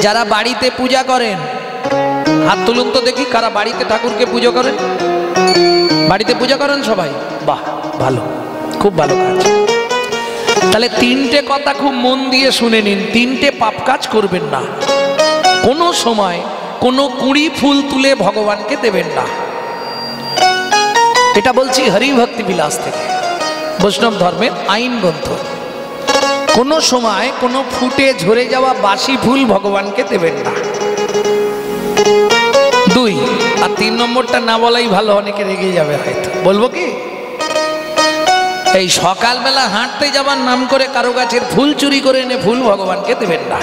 যারা বাড়িতে পূজা করেন হাত তুলুন তো দেখি, কারা বাড়িতে ঠাকুরকে পুজো করেন? বাড়িতে পূজা করেন সবাই? বাহ, ভালো, খুব ভালো কাজ। তাহলে তিনটে কথা খুব মন দিয়ে শুনে নিন। তিনটে পাপ কাজ করবেন না। কোনো সময় কোনো কুঁড়ি ফুল তুলে ভগবানকে দেবেন না। এটা বলছি হরিভক্তি বিলাস থেকে, বৈষ্ণব ধর্মের আইন গ্রন্থ। কোনো সময় কোনো ফুটে ঝরে যাওয়া বাসি ফুল ভগবানকে দেবেন না। 2 আর 3 নম্বরটা না বলাই ভালো, অনেকে রেগে যাবে হয়তো। বলবো কি, এই সকালবেলা হাঁটতে যাবার নাম করে কারো গাছের ফুল চুরি করে এনে ফুল ভগবানকে দেবেন না।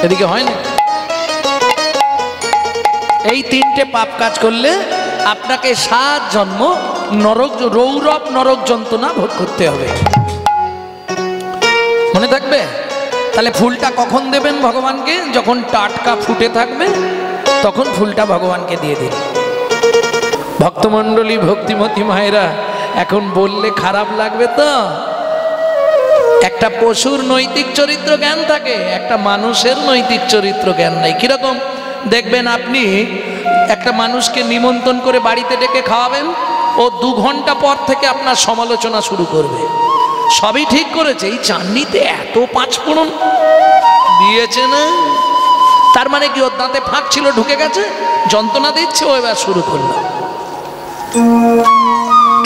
এদিকে হয় না? এই তিনটে পাপ কাজ করলে আপনাকে 7 জন্ম নরক, রৌরব নরক যন্ত্রণা ভোগ করতে হবে। মনে থাকবে? তাহলে ফুলটা কখন দেবেন ভগবানকে? যখন টাটকা ফুটে থাকবে তখন ফুলটা ভগবানকে দিয়ে দিন। ভক্তমণ্ডলী, ভক্তিমতী মায়েরা, এখন বললে খারাপ লাগবে তো, একটা পশুর নৈতিক চরিত্র জ্ঞান থাকে, একটা মানুষের নৈতিক চরিত্র জ্ঞান নাই। কিরকম দেখবেন, আপনি একটা মানুষকে নিমন্ত্রণ করে বাড়িতে ডেকে খাওয়াবেন, ও 2 ঘন্টা পর থেকে আপনার সমালোচনা শুরু করবে। সবই ঠিক করেছে, এই চাটনিতে এত 5 ফোড়ন দিয়েছে না, তার মানে কি ওর দাঁতে ফাঁক ছিল, ঢুকে গেছে, যন্ত্রণা দিচ্ছে, ও এবার শুরু করলো।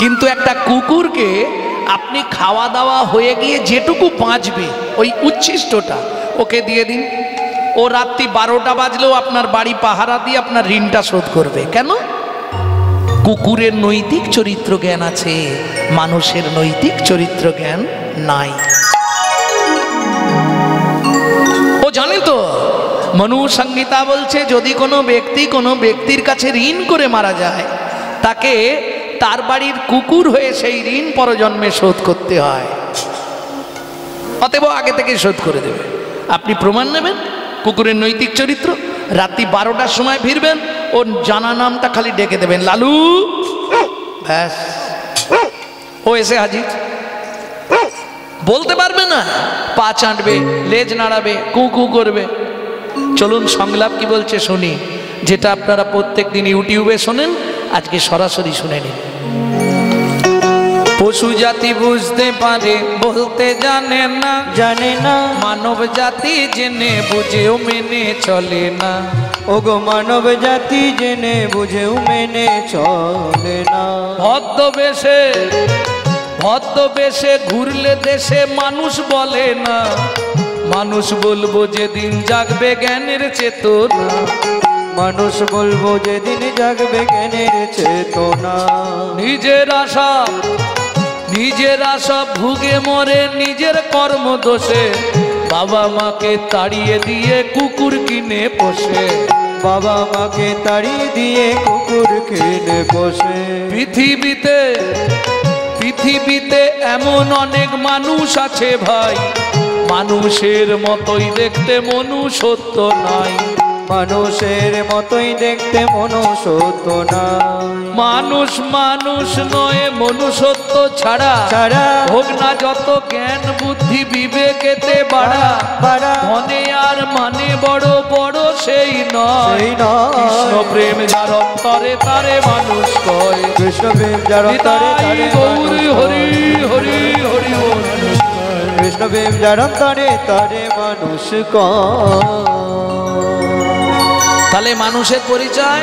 কিন্তু একটা কুকুরকে আপনি খাওয়া দাওয়া হয়ে গিয়ে যেটুকু বাঁচবে ওই উচ্ছিষ্টটা ওকে দিয়ে দিন, ও রাত্রি 12টা বাজলেও আপনার বাড়ি পাহারা দিয়ে আপনার ঋণটা শোধ করবে। কেন? কুকুরের নৈতিক চরিত্র জ্ঞান আছে, মানুষের নৈতিক চরিত্র জ্ঞান নাই। ও জানে তো, মনু সংহিতা বলছে, যদি কোনো ব্যক্তি কোনো ব্যক্তির কাছে ঋণ করে মারা যায়, তাকে তার বাড়ির কুকুর হয়ে সেই ঋণ পরজন্মে শোধ করতে হয়। অতএব আগে থেকে শোধ করে দেবে। আপনি প্রমাণ নেবেন কুকুরের নৈতিক চরিত্র, রাত্রি 12টার সময় ফিরবেন, ওর জানা নামটা খালি ডেকে দেবেন, লালু, ব্যাস, ও এসে হাজির। বলতে পারবে না, পা চাটবে, লেজ নাড়াবে, কু কু করবে। চলুন সংলাপ কি বলছে শুনি, যেটা আপনারা প্রত্যেক দিন ইউটিউবে শোনেন, আজকে সরাসরি শুনে নিন। পশু জাতি বুঝতে পারে, বলতে জানে না, জানে না। মানব জাতি জেনে বুঝেও মেনে চলে না। ওগো মানব জাতি জেনে বুঝেও মেনে চলে না। ভদ্রবেশে ঘুরলে দেশে মানুষ বলে না, মানুষ বলবো যেদিন জাগবে জ্ঞানের চেতনা। মানুষ বলবো যেদিন জাগবে জ্ঞানের চেতনা। নিজের আশা ভুগে মরে নিজের কর্ম দোষে, বাবা মাকে তাড়িয়ে দিয়ে কুকুর কিনে পোষে। বাবা মাকে তাড়িয়ে দিয়ে কুকুর কিনে পোষে। পৃথিবীতে এমন অনেক মানুষ আছে ভাই, মানুষের মতোই দেখতে মনুষ্যত্ব নাই। মানুষের মতোই দেখতে মনুষ্যত্ব নাই। মানুষ নয়, মনুষ্যত্ব ছাড়া হোক না যত জ্ঞান বুদ্ধি বিবেকেতে বাড়া। মনে আর মানে বড় বড় সেই নয়, কৃষ্ণ প্রেম যার অন্তরে তারে মানুষ কয়। কৃষ্ণ প্রেম যার অন্তরে তারে গৌরী হরি হরি হরি বল। কৃষ্ণ প্রেম যার অন্তরে তারে মানুষ কয়। তাহলে মানুষের পরিচয়,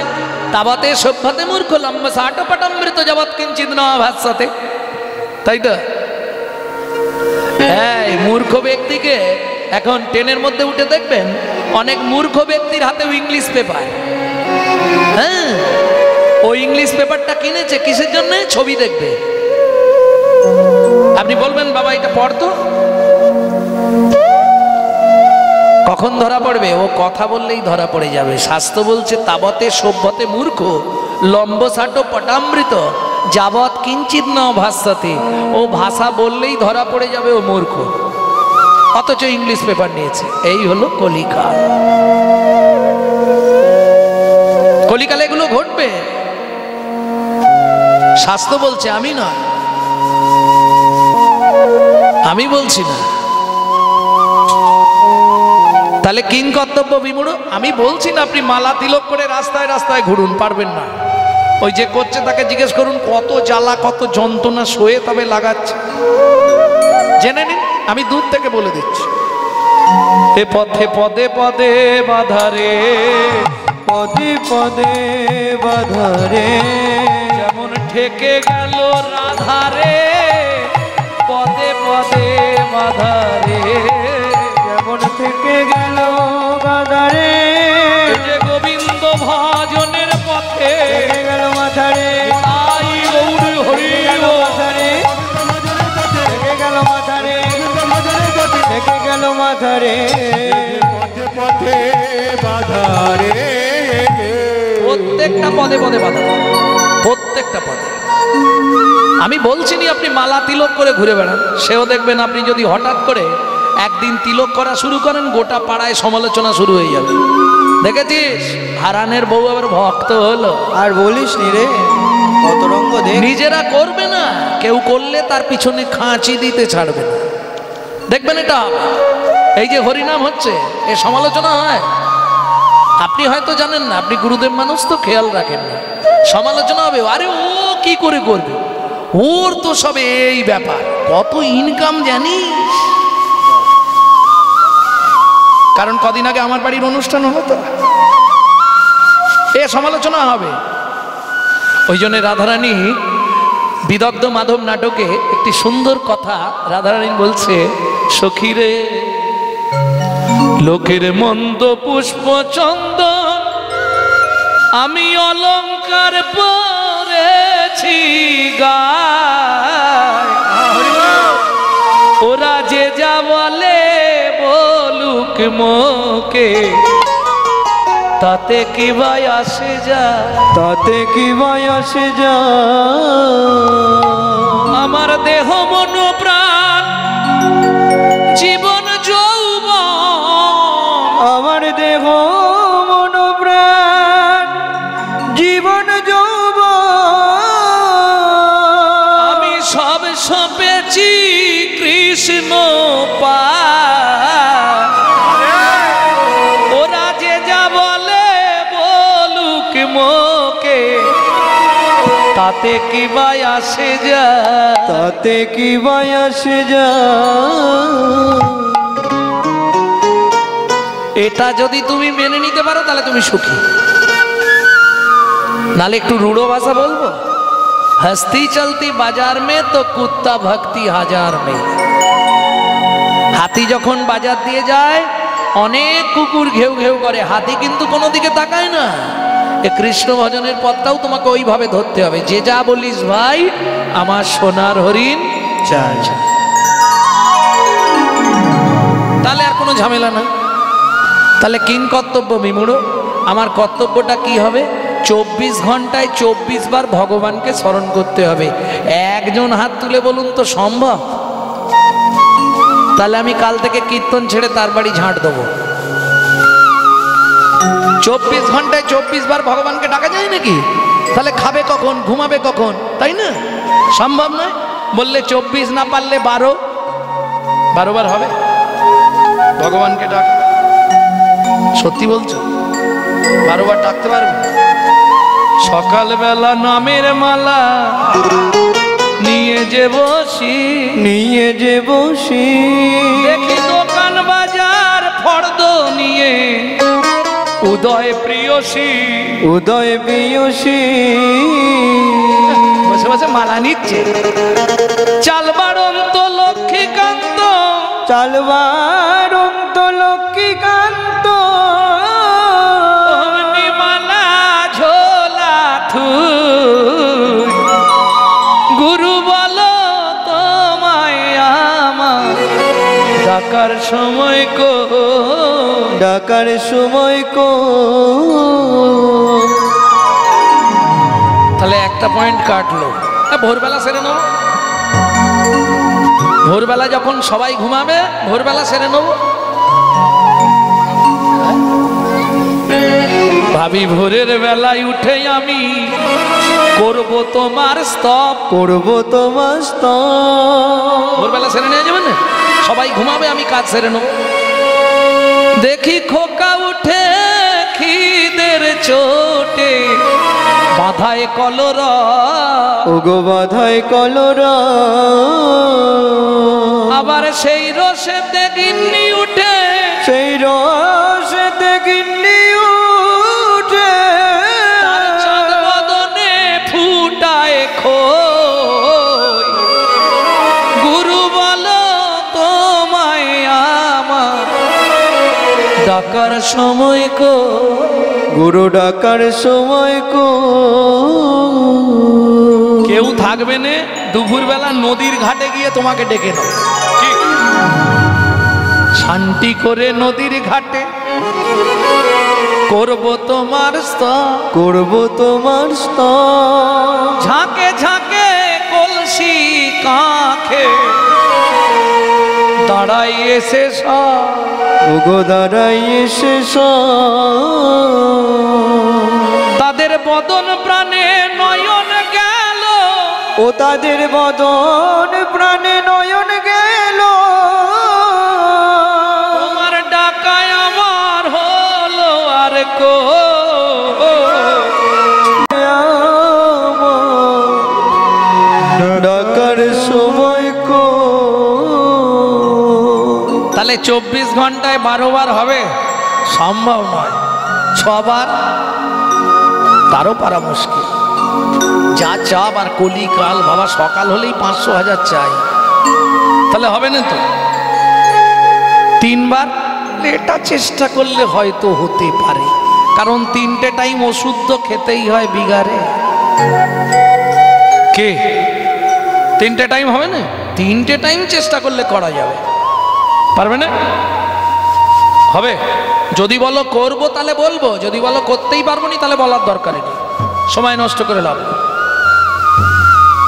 তাবতে সভ্যতে মূর্খ লম্ব ষাট পটমৃত যাবৎ কিঞ্চিৎ ন ভাস্যতে। তাই তো? এই মূর্খ ব্যক্তিকে এখন ট্রেনের মধ্যে উঠে দেখবেন, অনেক মূর্খ ব্যক্তির হাতেও ইংলিশ পেপার। হ্যাঁ, ও ইংলিশ পেপারটা কিনেছে কিসের জন্য? ছবি দেখবে। আপনি বলবেন, বাবা এটা পড়তো, কখন ধরা পড়বে? ও কথা বললেই ধরা পড়ে যাবে। শাস্ত্র বলছে, তাবতে সভ্যতে মূর্খ লম্বসাটো পটামৃত যাবৎ কিঞ্চিৎ ন ভাস্যতে। ও ভাষা বললেই ধরা পড়ে যাবে ও মূর্খ, অথচ ইংলিশ পেপার নিয়েছে। এই হলো কলিকাল। কলিকালে এগুলো ঘটবে, শাস্ত্র বলছে, আমি নয়, আমি বলছি না। তাহলে কিং কর্তব্য বিমূঢ়। আমি বলছি না আপনি মালা তিলক করে রাস্তায় রাস্তায় ঘুরুন, পারবেন না। ওই যে করছে তাকে জিজ্ঞেস করুন কত জ্বালা কত যন্ত্রণা সয়ে তবে লাগাচ্ছে, জেনে নিন। আমি দূর থেকে বলে দিচ্ছি। এ পথে পদে পদে বাধারে, পদে পদে বাধারে, যেমন ঠেকে গেল রাধারে, পদে পদে বাধারে, যেমন থেকে গেল বাধারে, যে গোবিন্দ ভজনের পথে থেকে গেল মাথারে, আই গৌর হরি মাথারে, থেকে গেল মাথারে, থেকে গেল মাথারে, পথে পথে বাধারে, প্রত্যেকটা পদে পদে বাধা, প্রত্যেকটা পদে। আমি বলছি নি আপনি মালা তিলক করে ঘুরে বেড়ান, সেও দেখবেন আপনি যদি হঠাৎ করে একদিন তিলক করা শুরু করেন গোটা পাড়ায় সমালোচনা শুরু হয়ে যাবে। দেখেছিস হারানের বউ আবার ভক্ত হলো। আর বলিস নি রে, কত রঙ্গ দেখ। নিজেরা করবে না, কেউ করলে তার পিছনে খাঁচি দিতে ছাড়বে না। দেখবেন এটা হবে। এই যে হরিনাম হচ্ছে এ সমালোচনা হয়, আপনি হয়তো জানেন না, আপনি গুরুদেব মানুষ তো খেয়াল রাখেন না। সমালোচনা হবে, আরে ও কি করে করবে, ওর তো সব এই ব্যাপার, কত ইনকাম জানিস। কারণ কদিন আগে আমার বাড়ির অনুষ্ঠান হলো তো, এ সমালোচনা হবে। ওই জন্য রাধারানী বিদগ্ধ মাধব নাটকে একটি সুন্দর কথা রাধারানী বলছে, সখীরে লোকের মন্দ পুষ্প চন্দন আমি অলংকার পরেছি গায়, ওরা যে যা বলে বলুক মোকে, তাতে কি ভাই আসে যায়, তাতে কি বয়সে যা, আমার দেহ মন প্রাণ জীবন যৌবন, আমার দেহ মন প্রাণ জীবন যৌবন, আমি সব সপেছি কৃষ্ণ পায়, ওরা যে যা বলে বলুক মোকে, তাতে কি ভাই আসে যায়, তাতে কি বয়সে যা। এটা যদি তুমি মেনে নিতে পারো তাহলে তুমি সুখী। নালে একটু রূঢ় ভাষা বলবো, হস্তি চলতি বাজার মে তো কুত্তা ভক্তি হাজার মে। হাতি যখন বাজার দিয়ে যায় অনেক কুকুর ঘেউ ঘেউ করে, হাতি কিন্তু কোনো দিকে তাকায় না। এ কৃষ্ণ ভজনের পথটাও তোমাকে ওইভাবে ধরতে হবে, যে যা বলিস ভাই আমার সোনার হরিণ চাই, তাহলে আর কোনো ঝামেলা না। তাহলে কিং কর্তব্য বিমূঢ়। আমার কর্তব্যটা কি হবে? 24 ঘন্টায় 24 বার ভগবানকে স্মরণ করতে হবে। একজন হাত তুলে বলুন তো সম্ভব? তাহলে আমি কাল থেকে কীর্তন ছেড়ে তার বাড়ি ঝাঁট দেবো। 24 ঘন্টায় 24 বার ভগবানকে ডাকা যায় নাকি? তাহলে খাবে কখন, ঘুমাবে কখন, তাই না? সম্ভব নয়। বললে 24 না পারলে 12 বার হবে ভগবানকে ডাক। সত্যি বলছো? 12 বার ডাকতে পারবে? সকালবেলা নামের মালা নিয়ে যে বসি, নিয়ে যে বসি, দেখি দোকান বাজার ফর্দ নিয়ে উদয় প্রিয়সী, উদয় পিয়সী, বসে বসে মালা নিচ্ছে। চাল বাড়ন্ত লক্ষ্মীকান্ত, চালবার অন্ত লক্ষ্মীকান্ত, মালা ঝোলা থুই, গুরু বলো তোমায় আমার ডাকার সময় কো, ডাকার সময় কো। তাহলে একটা পয়েন্ট কাটলো। ভোরবেলা সেরে নেবো, ভোরবেলা যখন সবাই ঘুমাবে ভোরবেলা সেরে নেবো। ভাবি ভোরের বেলায় উঠে আমি করব তোমার স্তব, করব তোমার স্তব। ভোরবেলা সেরে নিয়ে যাবে না, সবাই ঘুমাবে আমি কাজ সেরে নেবো। দেখি খোকা উঠে খিদের চোটে বাধায় কলরা, ওগো বাধায় কলরা, আবার সেই রসেতে গিন্নি উঠে, সেই রসেতে গিন্নি উঠে, তার চাঁদ বদনে ফুটায় খই। গুরু বলো তোমায় আমার ডাকার সময় কো, গুরু ডাকার সময় কো। কেউ থাকবে না, দুপুরবেলা নদীর ঘাটে গিয়ে তোমাকে ডেকে নাও, শান্তি করে নদীর ঘাটে করব তোমার স্তব, করব তোমার স্তব, ঝাঁকে ঝাঁকে কলসি কাঁখে দাঁড়াই এসে সব, ওগো দাঁড়াই এসে তাদের বদন প্রাণে নয়ন গেল, ও তাদের বদন প্রাণে নয়ন গেল, তোমার ডাকায় আমার হলো আর কো, ডাকার সময় কো। তাহলে 24 ঘন্টায় 12 বার হবে সম্ভব নয়, 6 বার তারও পারা মুশকিল। যা চাপ আর কলি কাল বাবা, সকাল হলেই 500,000 চাই, তাহলে হবে না তো। 3 বার এটা চেষ্টা করলে হয়তো হতে পারে, কারণ 3টে টাইম ওষুধ তো খেতেই হয় বিগারে। কে 3টে টাইম হবে না? 3টে টাইম চেষ্টা করলে করা যাবে, পারবে না? হবে। যদি বলো করব তাহলে বলবো, যদি বলো করতেই পারবো না তাহলে বলার দরকার নেই, সময় নষ্ট করে লাভ।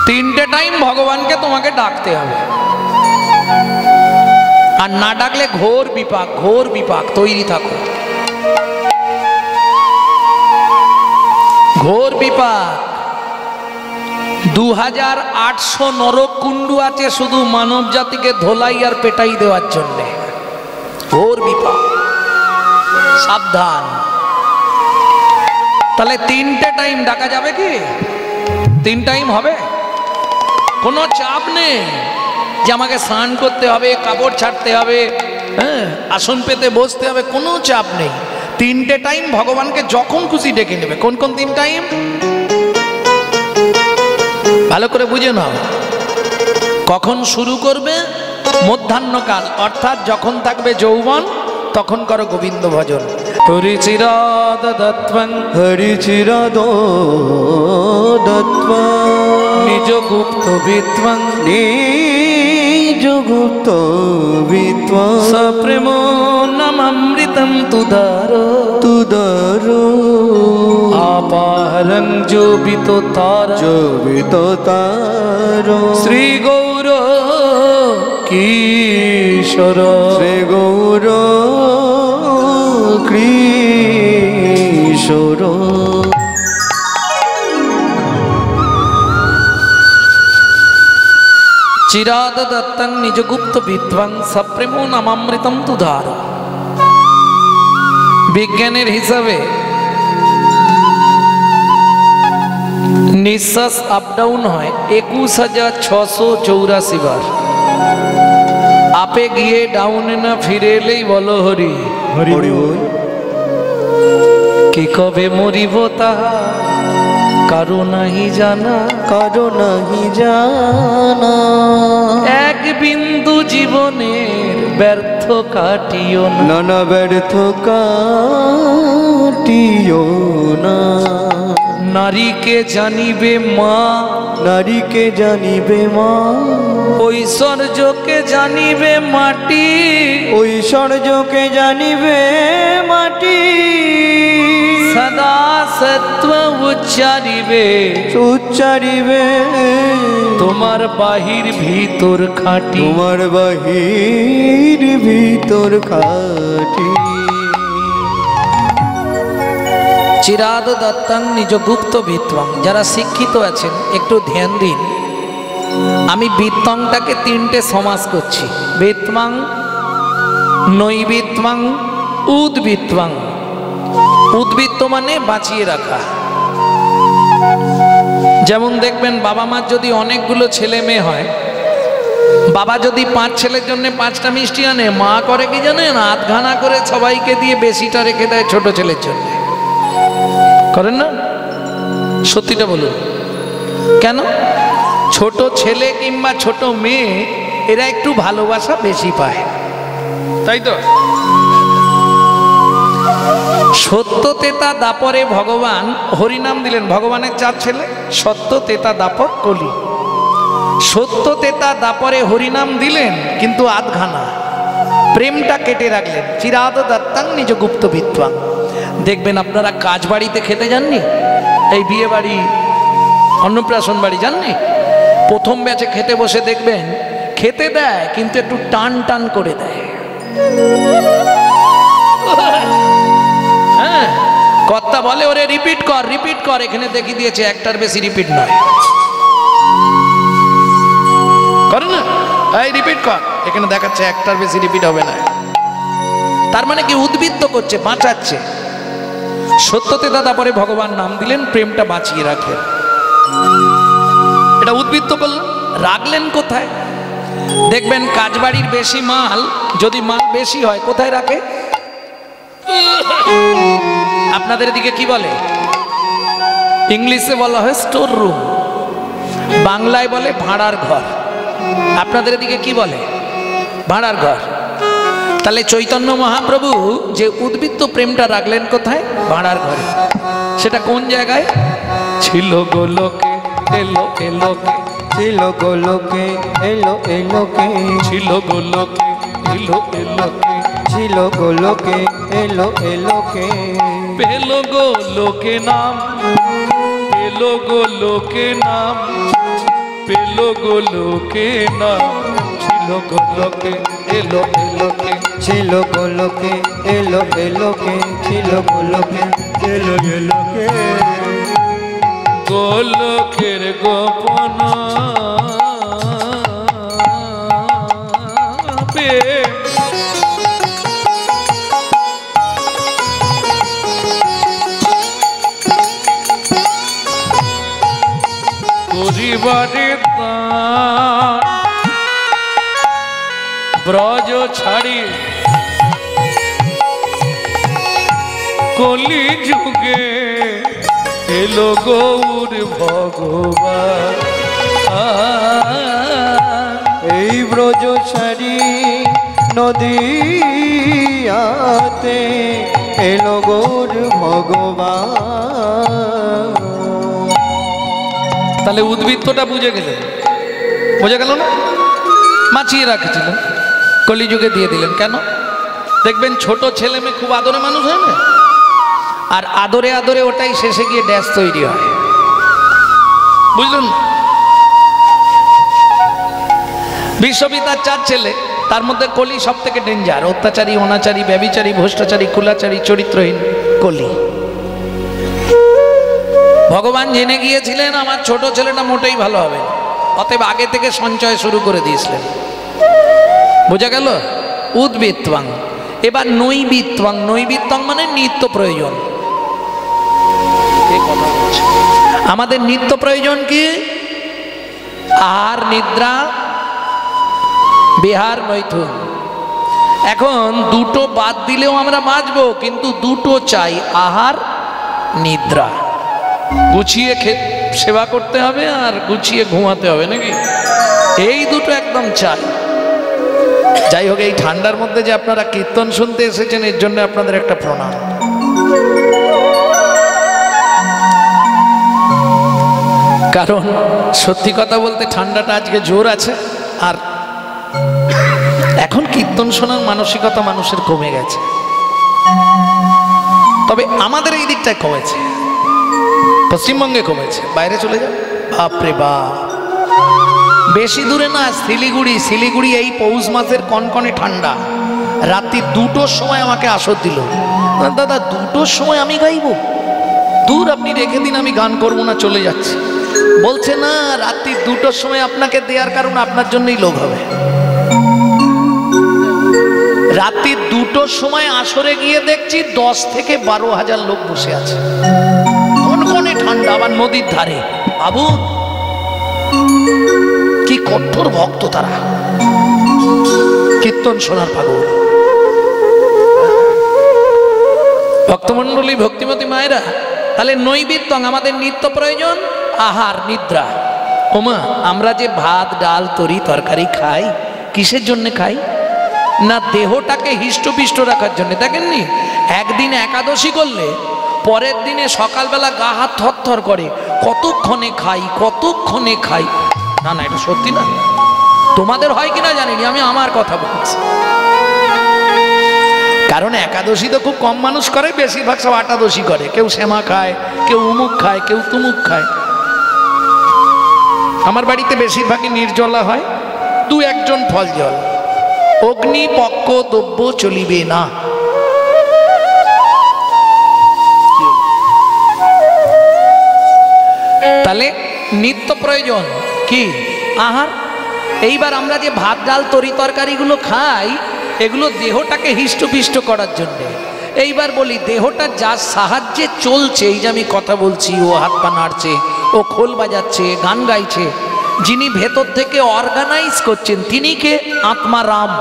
3টে টাইম ভগবানকে তোমাকে ডাকতে হবে, আর না ডাকলে ঘোর বিপাক, ঘোর বিপাক। তৈরি থাকো, ঘোর বিপাক। 2800 নরকুণ্ডু আছে শুধু মানব জাতিকে ধোলাই আর পেটাই দেওয়ার জন্য। ঘোর বিপাক, সাবধান। তাহলে 3টে টাইম ডাকা যাবে কি? 3 টাইম হবে, কোনো চাপ নেই যে আমাকে স্নান করতে হবে, কাপড় ছাড়তে হবে, হ্যাঁ আসন পেতে বসতে হবে, কোনো চাপ নেই। 3টে টাইম ভগবানকে যখন খুশি ডেকে নেবে। কোন কোন 3 টাইম ভালো করে বুঝে নাও। কখন শুরু করবে? মধ্যাহ্নকাল, অর্থাৎ যখন থাকবে যৌবন তখন করো গোবিন্দ ভজন। হরিচিরাদ দত্তং, হরিচিরাদ দত্তং, নিজ গুপ্ত বিদ্বং, নিজ গুপ্ত বিদ্বং, সপ্রেম নামৃতম তুদার, তুদার আপারং জোবিত তার, জবিত তার, শ্রী গৌর কিশোর, শ্রী গৌর কিশোর। চিরাদ দত্তং নিজ গুপ্ত বিদ্বং, সপ্রেম নামামৃতম তুধার। বিজ্ঞানের হিসাবে নিঃশ্বাস আপ ডাউন হয় 21,684 বার। আপে গিয়ে ডাউনে না ফিরে এলেই বলো হরি হরি বল। কি কবে মরিব তাহা কারো নাহি জানা, কারো নাহি জানা, এক বিন্দু জীবনের ব্যর্থ কাটিও না, নানা ব্যর্থ কাটিও না। নারীকে জানিবে মা, নারীকে জানিবে মা, ঐশ্বর্যকে জানিবে মাটি, ঐশ্বর্যকে জানিবে মাটি, সদা সত্য উচ্চারিবে, উচ্চারিবে তোমার বাহির ভিতর খাটি, তোমার বাহির ভিতর খাটি। চিরাদ দত্তং নিজ গুপ্ত বিত্বং। যারা শিক্ষিত আছেন একটু ধ্যান দিন, আমি বিত্তংটাকে 3টে সমাস করছি। বিত্মাং, নৈবিত্মাং, উদ্বৃত্তাং। উদ্বৃত্ত মানে বাঁচিয়ে রাখা। যেমন দেখবেন বাবা মার যদি অনেকগুলো ছেলে মেয়ে হয়, বাবা যদি 5 ছেলের জন্য 5টা মিষ্টি আনে, মা করে কি জানেন, আধখানা করে সবাইকে দিয়ে বেশিটা রেখে দেয় ছোট ছেলের জন্য। করেন না? সত্যিটা বলুন, কেন? ছোট ছেলে কিংবা ছোট মেয়ে এরা একটু ভালোবাসা বেশি পায়, তাই তো? সত্য তেতা দাপরে ভগবান হরিনাম দিলেন। ভগবানের 4 ছেলে, সত্য তেতা দাপর কলি। সত্য তেতা দাপরে হরিনাম দিলেন, কিন্তু আধখানা প্রেমটা কেটে রাখলেন। চিরাদ দত্তাং নিজ গুপ্ত বিদ্বাং। দেখবেন আপনারা কাজ বাড়িতে খেতে যাননি, এই বিয়ে বাড়ি অন্নপ্রাশন বাড়ি যাননি, প্রথম ব্যাচে খেতে বসে দেখবেন খেতে দেয় কিন্তু একটু টান টান করে দেয়। হ্যাঁ, কর্তা বলে ওরে রিপিট কর রিপিট কর, এখানে দেখিয়ে দিয়েছে একটার বেশি রিপিট নয়। করে না? এই রিপিট কর, এখানে দেখাচ্ছে একটার বেশি রিপিট হবে না। তার মানে কি? উদ্বৃত্ত করছে, বাঁচাচ্ছে। সত্যতে দাদা পরে ভগবান নাম দিলেন, প্রেমটা বাঁচিয়ে রাখলেন। এটা উদ্বৃত্ত করলেন। রাখলেন কোথায়? দেখবেন কাজবাড়ির বেশি মাল, যদি মাল বেশি হয় কোথায় রাখে? আপনাদের দিকে কি বলে? ইংলিশে বলা হয় স্টোর রুম, বাংলায় বলে ভাড়ার ঘর। আপনাদের দিকে কি বলে? ভাড়ার ঘর। তাহলে চৈতন্য মহাপ্রভু যে উদ্বৃত্ত প্রেমটা রাখলেন কোথায়? ভাড়ার ঘরে। সেটা কোন জায়গায়? ছিল গোলোকে এলো এলোকে, ছিল গোলোকে এলো এলোকে, ছিল গোলোকে এলো এলোকে, ছিল গোলোকে এলো এলোকে। পেল গোলোকে নাম, পেল গোলোকে নাম, পেল গোলোকে নাম। ছিল গোলোকে এলো এলোকে, ছিল গোলোকে এলো এলোকে, ছিল গোলোকে এলো এলোকে গোলকের গোপন করিবারে ব্রজ ছাড়ি কলি যুগে এলো গৌর ভগবান। এই ব্রজ ছাড়ি নদীয়াতে এলো গৌর ভগবান। তাহলে উদ্বৃত্তটা বুঝে গেলেন? বোঝা গেল না? মাছিয়ে রাখছিলেন, কলিযুগে দিয়ে দিলেন। কেন? দেখবেন ছোট ছেলে মেয়ে খুব আদরে মানুষ হয় না, আর আদরে আদরে ওটাই শেষে গিয়ে ড্যাশ তৈরি হয়। বুঝলেন? বিশ্বপিতার 4 ছেলে, তার মধ্যে কলি সব থেকে ডেঞ্জার। অত্যাচারী, অনাচারী, ব্যভিচারী, ভ্রষ্টাচারী, কুলাচারী, চরিত্রহীন কলি। ভগবান জেনে গিয়েছিলেন আমার ছোট ছেলেটা মোটেই ভালো হবে, অতএব আগে থেকে সঞ্চয় শুরু করে দিয়েছিলেন। বোঝা গেল? উদ্বৃত্তাং। এবার নৈবৃত্তাং। নৈবৃত্তাং মানে নিত্য প্রয়োজন। আমাদের নিত্য প্রয়োজন কি? আহার, নিদ্রা, বিহার, মৈথুন। এখন দুটো বাদ দিলেও আমরা বাঁচবো, কিন্তু দুটো চাই, আহার, নিদ্রা। গুছিয়ে সেবা করতে হবে আর গুছিয়ে ঘুমাতে হবে, নাকি? এই দুটো একদম চাই। যাই হোক, এই ঠান্ডার মধ্যে যে আপনারা কীর্তন শুনতে এসেছেন, এর জন্য আপনাদের একটা প্রণাম। কারণ সত্যি কথা বলতে ঠান্ডাটা আজকে জোর আছে, আর এখন কীর্তন শোনার মানসিকতা মানুষের কমে গেছে। তবে আমাদের এই দিকটায় কমেছে, পশ্চিমবঙ্গে কমেছে। বাইরে চলে যাও, বাপরে বাপ, বেশি দূরে না, শিলিগুড়ি। শিলিগুড়ি এই পৌষ মাসের কনকনে ঠান্ডা, রাত্রি 2টোর সময় আমাকে আসর দিল। দাদা 2টোর সময় আমি গাইবো? দূর, আপনি রেখে দিন, আমি গান করবো না, চলে যাচ্ছি। বলছে না, রাত্রি 2টোর সময় আপনাকে দেওয়ার কারণ আপনার জন্যই লোক হবে। রাত্রি 2টোর সময় আসরে গিয়ে দেখছি 10 থেকে 12,000 লোক বসে আছে, কনকনে ঠান্ডা, আবার নদীর ধারে। বাবু কি কঠোর ভক্ত তারা, কীর্তন শোনার পাগল। ভক্তমণ্ডলী, ভক্তিমতী মায়েরা, তাহলে নৈবেদ্য আমাদের নিত্য প্রয়োজন, আহার নিদ্রা। ওমা, আমরা যে ভাত ডাল তরি তরকারি খাই কিসের জন্য খাই? না দেহটাকে হিষ্টপিষ্ট রাখার জন্য। দেখেননি, একদিন একাদশী করলে পরের দিনে সকালবেলা গা হাত থরথর করে, কতক্ষণে খাই কতক্ষণে খাই। না না, এটা সত্যি না। তোমাদের হয় কিনা জানিনি, আমি আমার কথা বলছি। কারণ একাদশী তো খুব কম মানুষ করে, বেশিরভাগ সব আটাদশী করে। কেউ শ্যামা খায়, কেউ উমুক খায়, কেউ তুমুক খায়। আমার বাড়িতে বেশিরভাগই নির্জলা হয়, 2-1 জন ফল জল। অগ্নি পক্ষ দ্রব্য চলিবে না। তাহলে নিত্য প্রয়োজন কি? আহার। এইবার আমরা যে ভাত ডাল তরি তরকারিগুলো খাই, এগুলো দেহটাকে হিষ্টপিষ্ট করার জন্য। এইবার বলি, দেহটা যার সাহায্যে চলছে, এই যে আমি কথা বলছি, ও হাত পা নাড়ছে, ও খোল বাজাচ্ছে, গান গাইছে, যিনি ভেতর থেকে অর্গানাইজ করছেন তিনি কে? আত্মা রাম।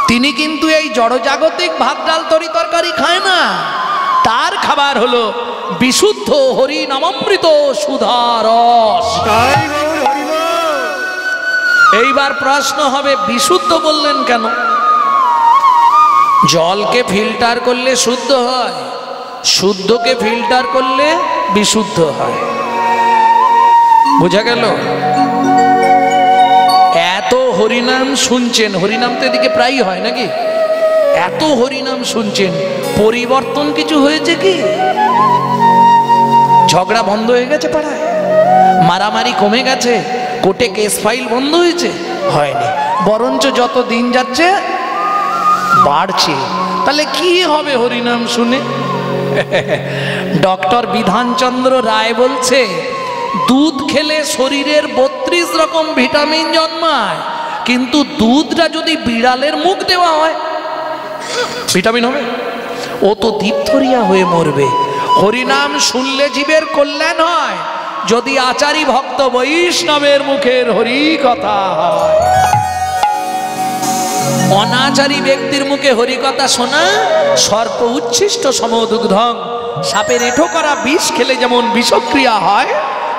তিনি কিন্তু এই জড়জাগতিক ভাত ডাল তরি তরকারি খায় না। তার খাবার হলো বিশুদ্ধ হরি নামামৃত সুধারস। এইবার প্রশ্ন হবে, বিশুদ্ধ বললেন কেন? জলকে ফিল্টার করলে শুদ্ধ হয়, শুদ্ধকে ফিল্টার করলে বিশুদ্ধ হয়। বোঝা গেল? এত হরিনাম শুনছেন, হরিনাম তো এদিকে প্রায়ই হয় নাকি? এত হরিনাম শুনছেন, পরিবর্তন কিছু হয়েছে কি? ঝগড়া বন্ধ হয়ে গেছে পাড়ায়? মারামারি কমে গেছে? কোর্টে কেস ফাইল বন্ধ হয়েছে? হয়নি, বরঞ্চ যত দিন যাচ্ছে বাড়ছে। তাহলে কি হবে হরিনাম শুনে? ডক্টর বিধানচন্দ্র রায় বলছে, দুধ খেলে শরীরের 32 রকম ভিটামিন জন্মায়, কিন্তু দুধটা যদি বিড়ালের মুখ দেওয়া হয় ভিটামিন হবে? ও তো দীপথরিয়া হয়ে মরবে। হরিনাম শুনলে জীবের কল্যাণ হয় যদি আচারী ভক্ত বৈষ্ণবের মুখের হরি কথা হয়। অনাচারী ব্যক্তির মুখে হরি কথা শোনা সর্প উচ্ছিষ্ট সমদুগ্ধং। সাপের এঁঠো করা বিষ খেলে যেমন বিষক্রিয়া হয়,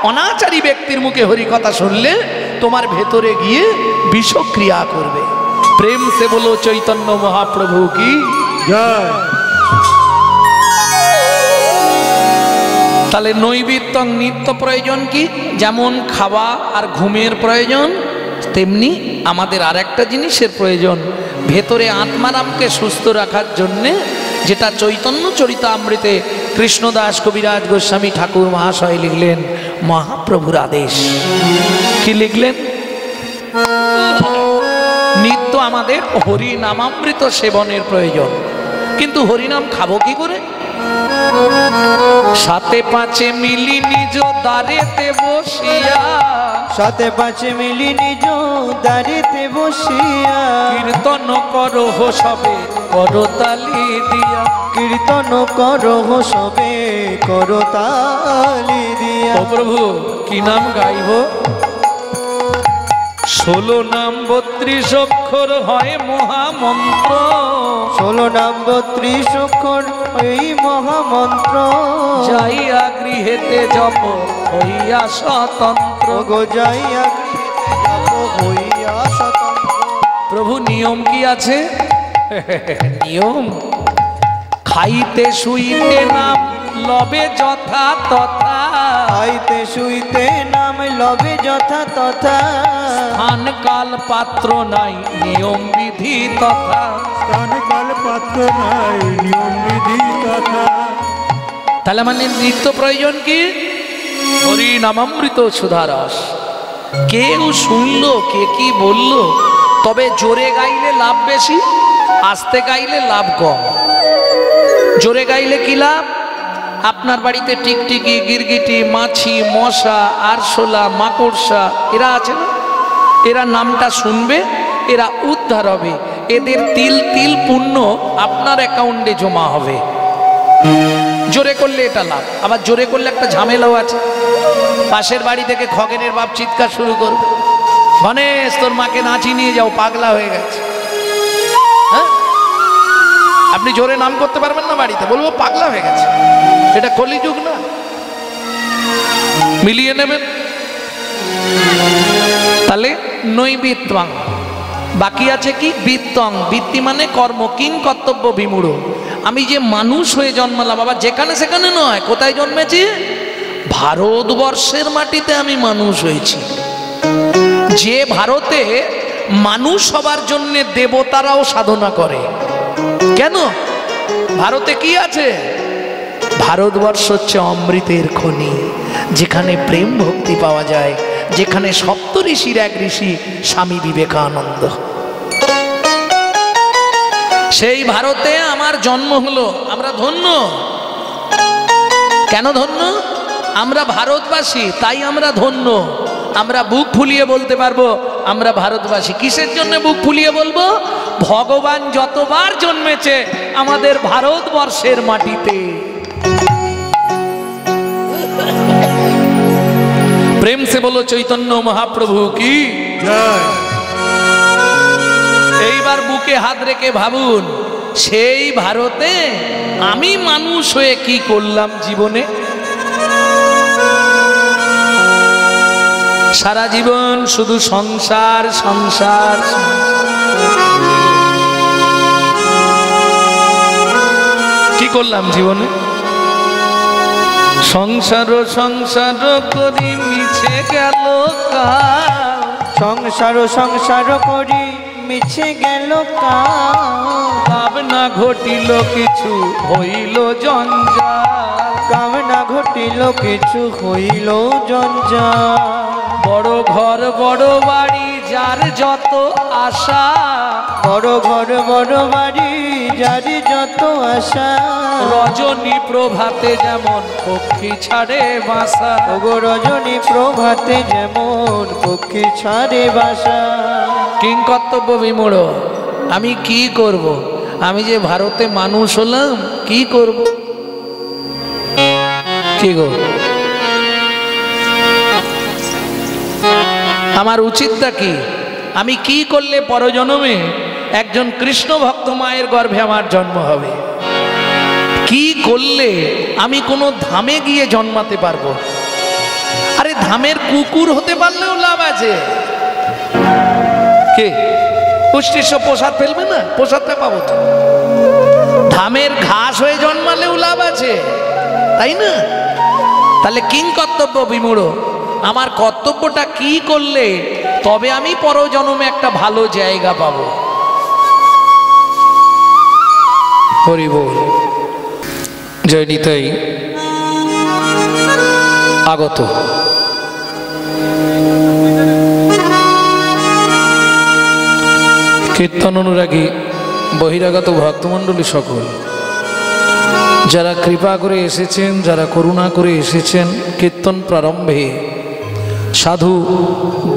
অনাচারী ব্যক্তির মুখে হরি কথা শুনলে তোমার ভেতরে গিয়ে বিষক্রিয়া করবে। প্রেম সে বলো চৈতন্য মহাপ্রভু কি জয়। তাহলে নৈবেদ্য নিত্য প্রয়োজন কি? যেমন খাওয়া আর ঘুমের প্রয়োজন, তেমনি আমাদের আর একটা জিনিসের প্রয়োজন, ভেতরে আত্মারামকে সুস্থ রাখার জন্যে, যেটা চৈতন্য চরিতামৃতে কৃষ্ণদাস কবিরাজ গোস্বামী ঠাকুর মহাশয় লিখলেন, মহাপ্রভুর আদেশ। কি লিখলেন? নিত্য আমাদের হরি নামামৃত সেবনের প্রয়োজন। কিন্তু হরিনাম খাবো কি করে? সাথে পাঁচে মিলি নিজ দাঁড়েতে বসিয়া, সাথে পাঁচে মিলি নিজ দাঁড়িতে বসিয়া, কীর্তন করো সবে করতালি দিয়া, কীর্তন করো সবে করতালি দিয়া। ও প্রভু, কি নাম গাইব? 16 নাম 32 অক্ষর হয় মহামন্ত্র, 16 নাম 32 অক্ষর এই মহামন্ত্র, যাইয়া গৃহেতে জপ হইয়া স্বতন্ত্র, গো যাইয়া গৃহেতে জপ হইয়া স্বতন্ত্র। প্রভু নিয়ম কি আছে? নিয়ম খাইতে শুইতে নাম লবে যথা তথা, খাইতে শুইতে নাম লবে যথা তথা, স্থান কাল পাত্র নাই নিয়ম বিধি তথা, স্থান কাল পাত্র নাই নিয়ম বিধি তথা। তাহলে মানে নিত্য প্রয়োজন কি? হরি নামামৃত সুধারস। কেউ শুনলো, কে কি বললো, তবে জোরে গাইলে লাভ বেশি, আস্তে গাইলে লাভ কম। জোরে গাইলে কি লাভ? আপনার বাড়িতে টিকটিকি, গিরগিটি, মাছি, মশা, আরশোলা, মাকড়সা এরা আছে না, এরা নামটা শুনবে, এরা উদ্ধার হবে। এদের তিল তিল পুণ্য আপনার অ্যাকাউন্টে জমা হবে। জোরে করলে এটা লাভ, আবার জোরে করলে একটা ঝামেলাও আছে। পাশের বাড়ি থেকে খগেনের বাপ চিৎকার শুরু করবে, গণেশ তোর মাকে নাচি নিয়ে যাও, পাগলা হয়ে গেছে। হ্যাঁ, আপনি জোরে নাম করতে পারবেন না বাড়িতে, বলবো পাগলা হয়ে গেছে। এটা কলিযুগ না, মিলিয়ে নেবেন। তাহলে নৈবিত্তং, বাকি আছে কি বৃত্তং। বৃত্তি মানে কর্ম, কিং কর্তব্য বিমূঢ়। আমি যে মানুষ হয়ে জন্মালাম, বাবা যেখানে সেখানে নয়, কোথায় জন্মেছি? ভারতবর্ষের মাটিতে আমি মানুষ হয়েছি। যে ভারতে মানুষ হবার জন্য দেবতারাও সাধনা করে। কেন? ভারতে কি আছে? ভারতবর্ষ হচ্ছে অমৃতের খনি, যেখানে প্রেম ভক্তি পাওয়া যায়, যেখানে সপ্ত ঋষির এক ঋষি স্বামী বিবেকানন্দ। সেই ভারতে আমার জন্ম হলো, আমরা ধন্য। কেন ধন্য? আমরা ভারতবাসী, তাই আমরা ধন্য। আমরা বুক ফুলিয়ে বলতে পারবো আমরা ভারতবাসী। কিসের জন্য বুক ফুলিয়ে বলবো? ভগবান যতবার জন্মেছে আমাদের ভারতবর্ষের মাটিতে। প্রেম সে বলো চৈতন্য মহাপ্রভু কি জয়। এইবার বুকে হাত রেখে ভাবুন, সেই ভারতে আমি মানুষ হয়ে কি করলাম জীবনে। সারা জীবন শুধু সংসার সংসার। কি করলাম জীবনে? সংসার সংসার করি মিছে গেল কাল। সংসার সংসার করি মিছে গেল কাল। লাভ না ঘটিল কিছু হইল জঞ্জাল। কাম না ঘটিল কিছু হইল জঞ্জাল। বড় ঘর বড় বাড়ি যার যত আশা। বড় ঘর বড় বাড়ি যার যত আশা। রজনী প্রভাতে যেমন পক্ষী ছাড়ে বাসা। ওগো রজনী প্রভাতে যেমন পক্ষী ছাড়ে বাসা। কিং কর্তব্য বিমূঢ়। আমি কি করব? আমি যে ভারতে মানুষ হলাম, কি করব? কি গো, আমার উচিতটা কি? আমি কি করলে পরজন্মে একজন কৃষ্ণ ভক্ত মায়ের গর্ভে আমার জন্ম হবে? কি করলে আমি কোনো ধামে গিয়ে জন্মাতে পারবো? আরে ধামের কুকুর হতে পারলেও লাভ আছে। কে পুষ্টির সব প্রসাদ ফেলবে না? প্রসাদটা পাবো তো। ধামের ঘাস হয়ে জন্মালেও লাভ আছে, তাই না? তাহলে কিং কর্তব্য বিমূঢ়। আমার কর্তব্যটা কি করলে তবে আমি পরজন্মে একটা ভালো জায়গা পাবো? হরি বল। জয় নিতাই। আগত কীর্তন অনুরাগী বহিরাগত ভক্তমণ্ডলী সকল, যারা কৃপা করে এসেছেন, যারা করুণা করে এসেছেন, কীর্তন প্রারম্ভে সাধু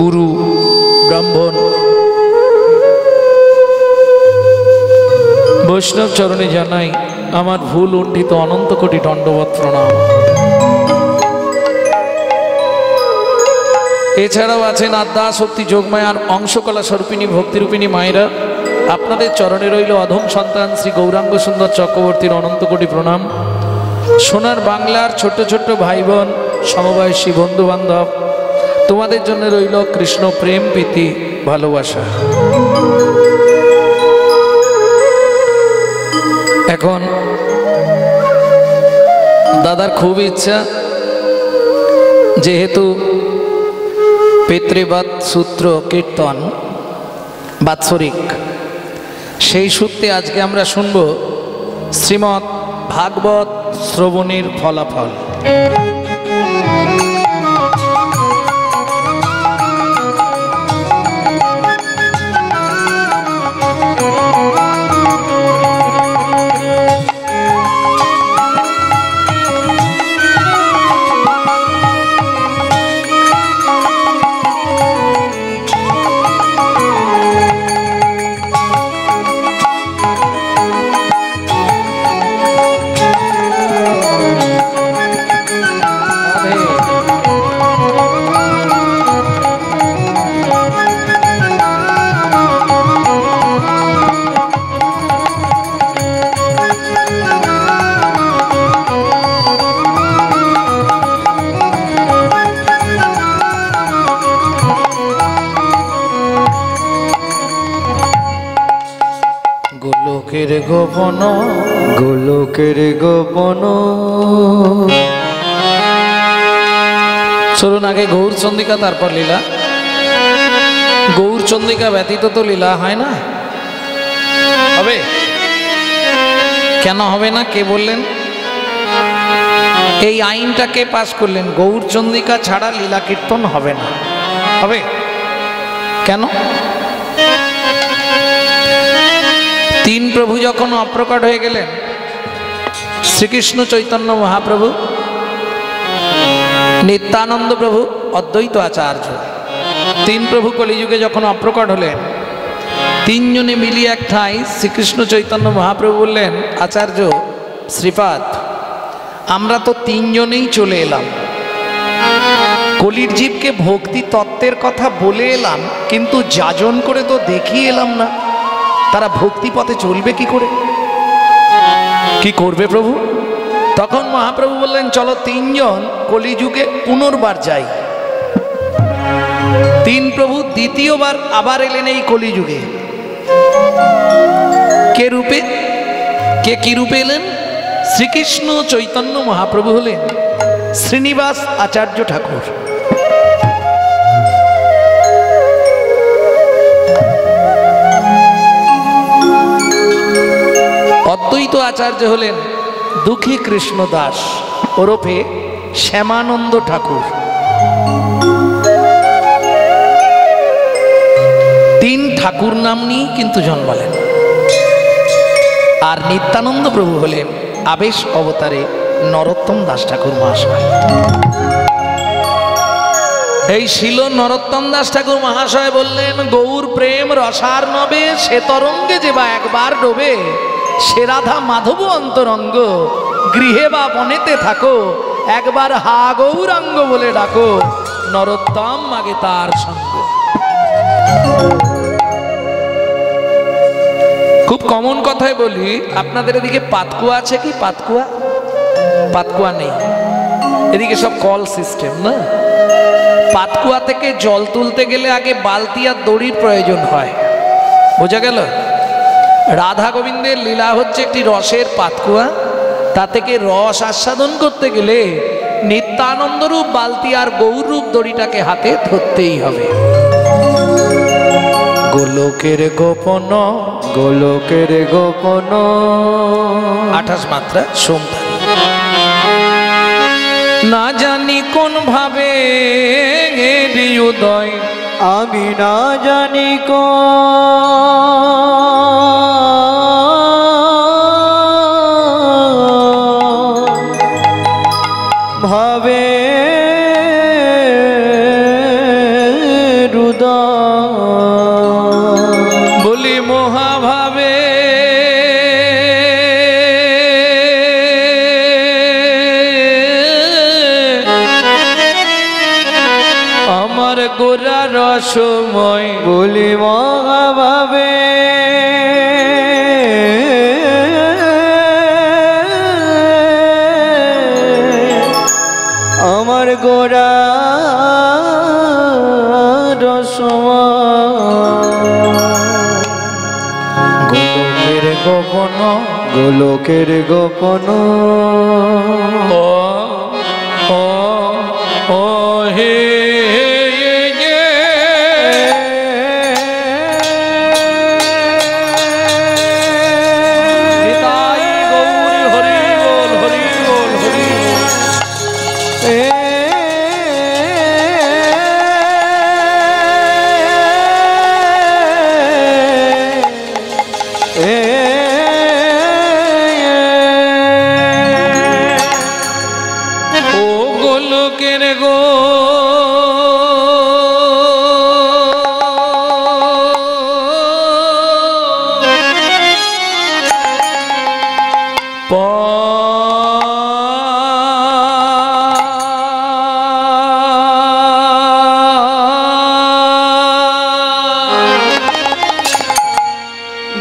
গুরু ব্রাহ্মণ বৈষ্ণব চরণে জানাই আমার ভুল উন্ঠিত অনন্ত কোটি দণ্ডবৎ প্রণাম। এছাড়াও আছেন আদ্যা শক্তি যোগমায়ার অংশকলা স্বরূপিণী ভক্তিরূপিণী মায়েরা। আপনাদের চরণে রইল অধম সন্তান শ্রী গৌরাঙ্গ সুন্দর চক্রবর্তীর অনন্ত কোটি প্রণাম। সোনার বাংলার ছোট্ট ছোট্ট ভাই বোন, সমবয়সী বন্ধু বান্ধব, তোমাদের জন্য রইল কৃষ্ণ প্রেম প্রীতি ভালোবাসা। এখন দাদার খুব ইচ্ছা, যেহেতু পিতৃবাদ সূত্র কীর্তন বাৎসরিক, সেই সূত্রে আজকে আমরা শুনব শ্রীমদ্ ভাগবত শ্রবণের ফলাফল। গোপন। গোলকের গোপন। চলুন আগে গৌর চন্দ্রিকা তারপর লীলা। গৌর চন্দ্রিকা ব্যতীত তো লীলা হয় না। হবে? কেন হবে না? কে বললেন? এই আইনটা কে পাশ করলেন? গৌর চন্দ্রিকা ছাড়া লীলা কীর্তন হবে না। হবে? কেন? তিন প্রভু যখন অপ্রকট হয়ে গেলেন, শ্রীকৃষ্ণ চৈতন্য মহাপ্রভু, নিত্যানন্দ প্রভু, অদ্বৈত আচার্য, তিন প্রভু কলিযুগে যখন অপ্রকট হলেন, তিনজনে মিলিয়ে এক ঠাঁই শ্রীকৃষ্ণ চৈতন্য মহাপ্রভু বললেন, আচার্য শ্রীপাদ, আমরা তো তিনজনেই চলে এলাম, কলির জীবকে ভক্তি তত্ত্বের কথা বলে এলাম, কিন্তু যাজন করে তো দেখিয়ে এলাম না, তারা ভক্তি পথে চলবে কি করে? কি করবে প্রভু? তখন মহাপ্রভু বললেন, চলো তিনজন কলিযুগে পুনর্বার যাই। তিন প্রভু দ্বিতীয়বার আবার এলেন এই কলিযুগে। কে রূপে? কে কি রূপে এলেন? শ্রীকৃষ্ণ চৈতন্য মহাপ্রভু হলেন শ্রীনিবাস আচার্য ঠাকুর। অদ্বৈত আচার্য হলেন দুঃখী কৃষ্ণ দাস ওরফে শ্যামানন্দ ঠাকুর। তিন ঠাকুর নাম নিয়ে কিন্তু জন্মালেন। আর নিত্যানন্দ প্রভু হলেন আবেশ অবতারে নরোত্তম দাস ঠাকুর মহাশয়। এই ছিল নরোত্তম দাস ঠাকুর মহাশয় বললেন, গৌর প্রেম রসার নবে, সে তরঙ্গে যে বা একবার ডোবে, সে রাধা মাধব অন্তরঙ্গ, গৃহে বা বনেতে থাকো, একবার হা গৌরাঙ্গ বলে ডাকো, নরোত্তম মাগে তার সঙ্গ। খুব কমন কথাই বলি, আপনাদের এদিকে পাতকুয়া আছে কি? পাতকুয়া? পাতকুয়া নেই, এদিকে সব কল সিস্টেম না। পাতকুয়া থেকে জল তুলতে গেলে আগে বালতি আর দড়ির প্রয়োজন হয়। বোঝা গেল? রাধা গোবিন্দের লীলা হচ্ছে একটি রসের পাতকুয়া, তা থেকে রস আস্বাদন করতে গেলে নিত্যানন্দরূপ বালতি আর গৌররূপ দড়িটাকে হাতে ধরতেই হবে। গোলকের গোপন, গোলকের গোপন। 28 মাত্রা সোমতা। না জানি কোন ভাবে হৃদয়, আমি না জানি ভাবে বলি মহাভাবে আমার গোরা রসময়, বলি মহাভাবে আমার গোরা গোলকের গোপন, গোলকের গোপন। ও ও ও হে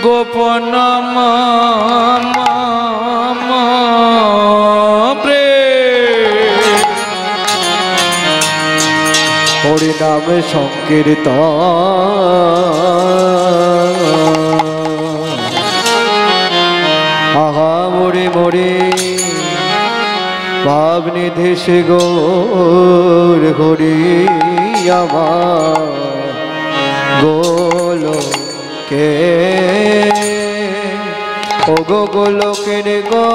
গোপন হরিনাম সংকীর্তন মোরে মোরে পাবনি দেশে গোর হরি আমার গোলকে ও গো গোলকের গো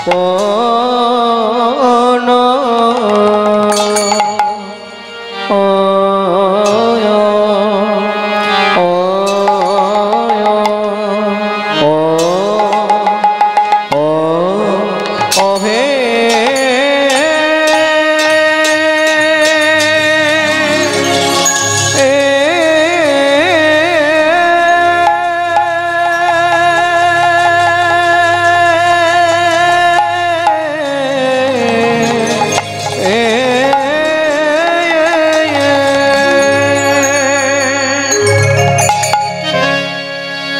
পন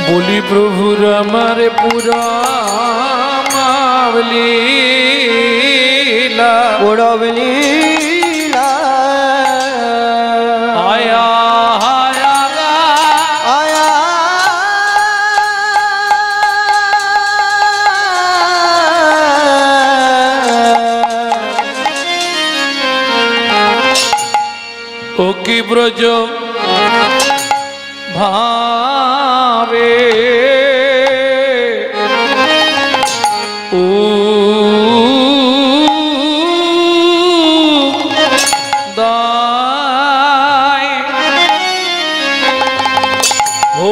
বলি প্রভুর আমার পুরা মাবলীলা পুরবলীলা আয়া আয়া আয়া ও কি ব্রজ ভাবে ও দায় ও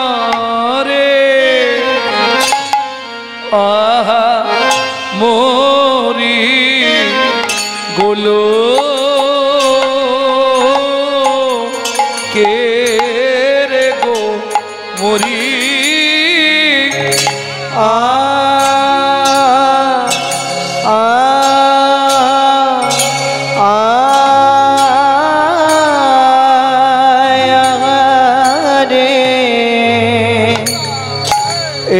লমারে আহা মোরি গোলো কে রে গো মরি আ আ রে এ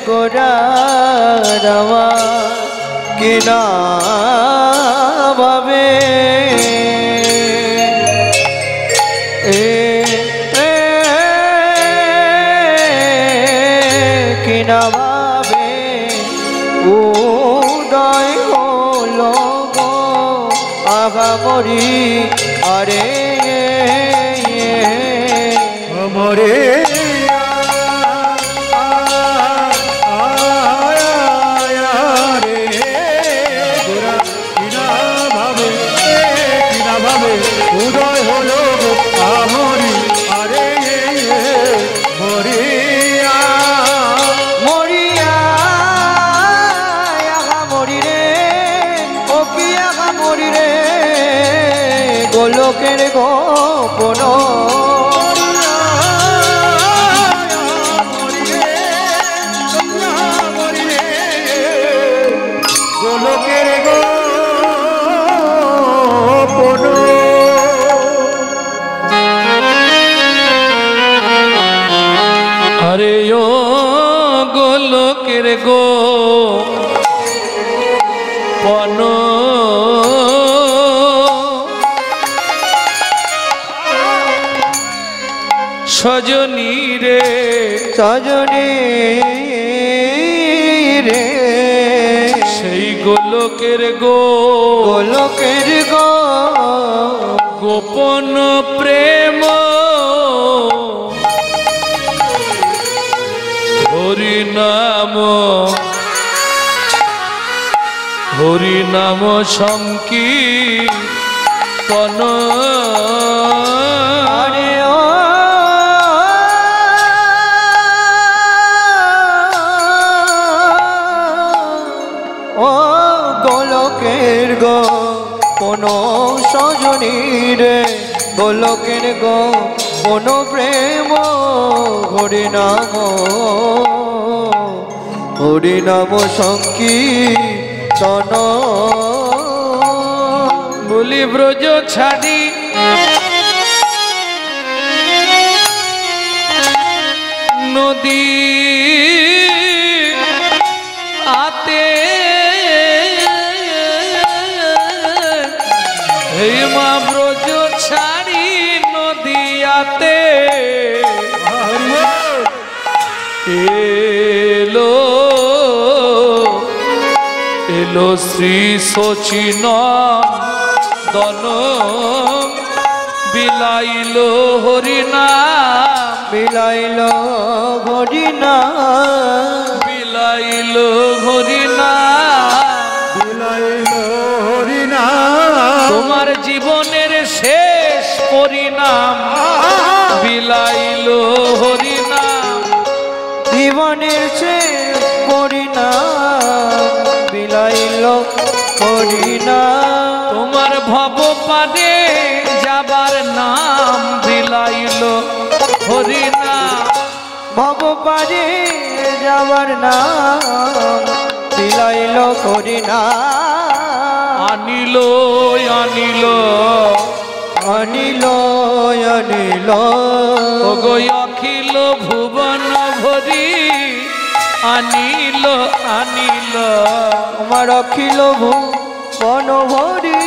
গোরা রওয়া কিনা ভাবে কিনা ভাবে উদয় হলো গো আগামরি আরে আমরে উদয় হলো আমরি আরে মরিয়া মরিয়া আগা মরি রে ও কি আগা মরি রে গোলকের গোপন গোলকের গোপন আরে ও গোলকের গো পন সজনী রে সজনী রে সেই গোলকের গো গোলকের গো গোপন প্রেম হরি নাম সংকীর্তন আরে ও গোলকের গো কোন সজনী রে গোলকের গো কোন প্রেম হরি নাম সংকীর্তন বলি ব্রজ ছাড়ি নদী এই মা ব্রজ ছাড়ি নদিয়াতে এলো এলো শ্রী শচীন দন বিলাইল হরিনাম বিলাইল হরিনাম বিলাইল হরিনাম বিলাইল হরিনাম তোমার জীবনের শেষ পরিণাম বিলাইল হরিনাম জীবনের শেষ পরিণাম বিলাইল হরিনাম তোমার ভব পাদে যাবার নাম বিলাইল হরিনাম ভব পারে যাবার নাম বিলাইল হরিনাম আনিল আনিল অনিল অনিল ওগো অখিল ভুবন ভরি আনিল আনিল আমার অখিল ভুবন ভরি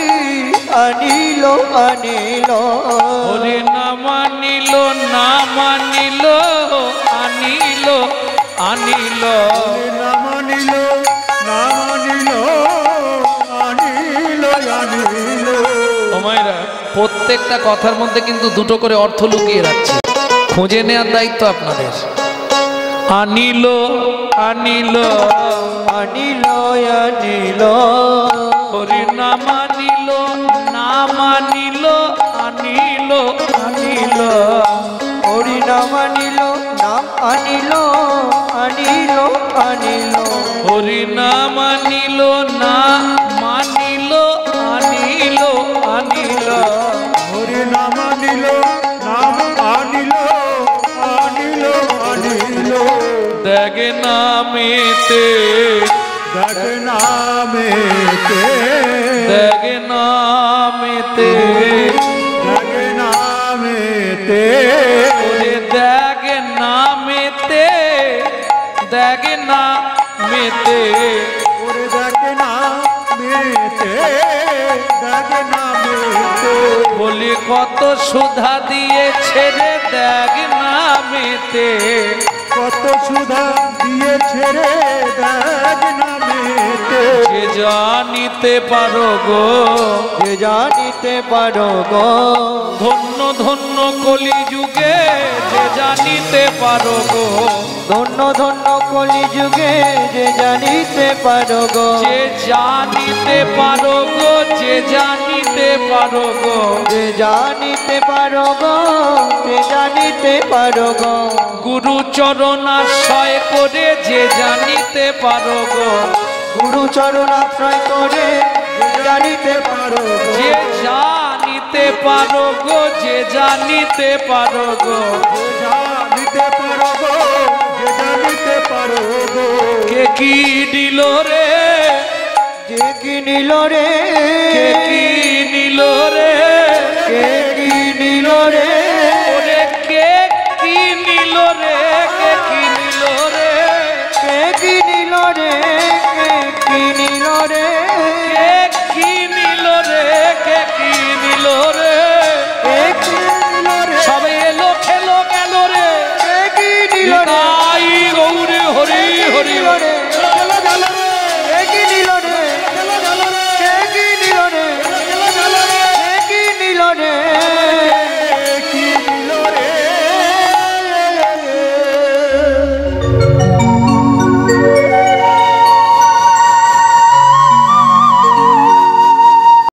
আনিল আনিল হরি নাম আনিল নাম আনিল আনিল আনিল নাম নিল নাম নিল আনিল আনিল তোমায়রা প্রত্যেকটা কথার মধ্যে কিন্তু দুটো করে অর্থ লুকিয়ে রাখছে খুঁজে নেওয়ার দায়িত্ব আপনাদের আনিল আনিল আনিল আনিল হরি নাম আনিল নাম আনিল আনিল আনিল হরি নাম আনিল নাম আনিল আনিল আনিল হরি নাম আনিল নাম আনিল আনিল আনিল হরি নাম নিল নাম আনিল আনিল আনিল দেখ নামেতে দেখ নামেতে দেখ নামেতে দেখ নামেতে ওরে দেখ নামেতে দেখ নামেতে ওরে দেখ নামেতে দেখ নামেতে বলি কত সুধা দিয়েছে রে দেখ নামেতে কত সুধা দিয়েছে রে দেখ নামেতে যে জানিতে পারো গো যে জানিতে পারো গো ধন্য ধন্য কলি যুগে যে জানিতে পারো গো ধন্য ধন্য কলি যুগে যে জানিতে পারো গো যে জানিতে পারো গো যে জানিতে পারো গো যে জানিতে পারো গো যে জানিতে পারো গো গুরু চরণ আশ্রয় করে যে জানিতে পারো গো গুরু চরণ আশ্রয় করে যে জানিতে পারো গো যে জানিতে পারো গো যে জানিতে পারো গো জানিতে পারো গো যে জানিতে পারো গো কে কি দিল রে যে কি নিল রে কে কি নিল রে কে